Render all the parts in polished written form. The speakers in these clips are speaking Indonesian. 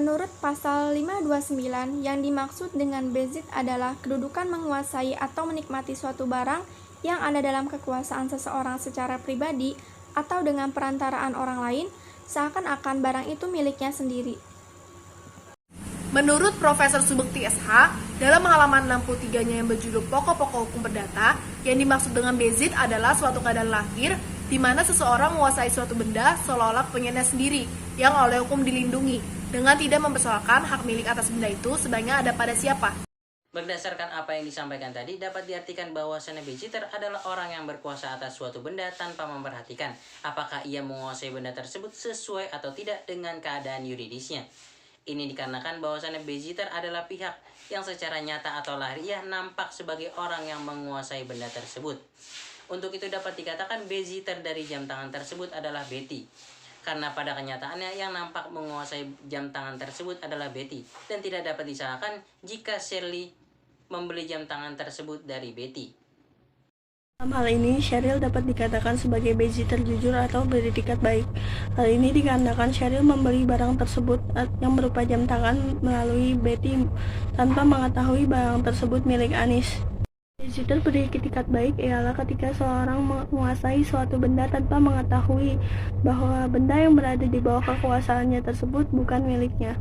Menurut pasal 529, yang dimaksud dengan bezit adalah kedudukan menguasai atau menikmati suatu barang yang ada dalam kekuasaan seseorang secara pribadi atau dengan perantaraan orang lain, seakan-akan barang itu miliknya sendiri. Menurut Profesor Subekti SH, dalam halaman 63-nya yang berjudul Pokok-pokok Hukum Perdata, yang dimaksud dengan bezit adalah suatu keadaan lahir di mana seseorang menguasai suatu benda seolah-olah punyanya sendiri yang oleh hukum dilindungi, dengan tidak mempersoalkan hak milik atas benda itu sebaiknya ada pada siapa. Berdasarkan apa yang disampaikan tadi, dapat diartikan bahwa beziter adalah orang yang berkuasa atas suatu benda tanpa memperhatikan apakah ia menguasai benda tersebut sesuai atau tidak dengan keadaan yuridisnya. Ini dikarenakan bahwasannya beziter adalah pihak yang secara nyata atau lahiriah nampak sebagai orang yang menguasai benda tersebut. Untuk itu dapat dikatakan beziter dari jam tangan tersebut adalah Betty. Karena pada kenyataannya yang nampak menguasai jam tangan tersebut adalah Betty, dan tidak dapat disalahkan jika Shirley membeli jam tangan tersebut dari Betty. Dalam hal ini, Sheryl dapat dikatakan sebagai beziter jujur atau beretikat baik. Hal ini dikarenakan Sheryl membeli barang tersebut yang berupa jam tangan melalui Betty tanpa mengetahui barang tersebut milik Anis. Beziter beretikat baik ialah ketika seorang menguasai suatu benda tanpa mengetahui bahwa benda yang berada di bawah kekuasaannya tersebut bukan miliknya.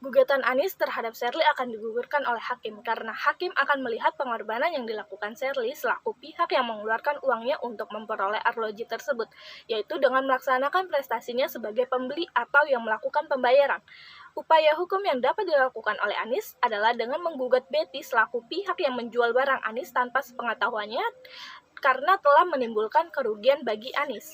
Gugatan Anis terhadap Shirley akan digugurkan oleh hakim karena hakim akan melihat pengorbanan yang dilakukan Shirley selaku pihak yang mengeluarkan uangnya untuk memperoleh arloji tersebut, yaitu dengan melaksanakan prestasinya sebagai pembeli atau yang melakukan pembayaran. Upaya hukum yang dapat dilakukan oleh Anis adalah dengan menggugat Betty selaku pihak yang menjual barang Anis tanpa sepengetahuannya karena telah menimbulkan kerugian bagi Anis.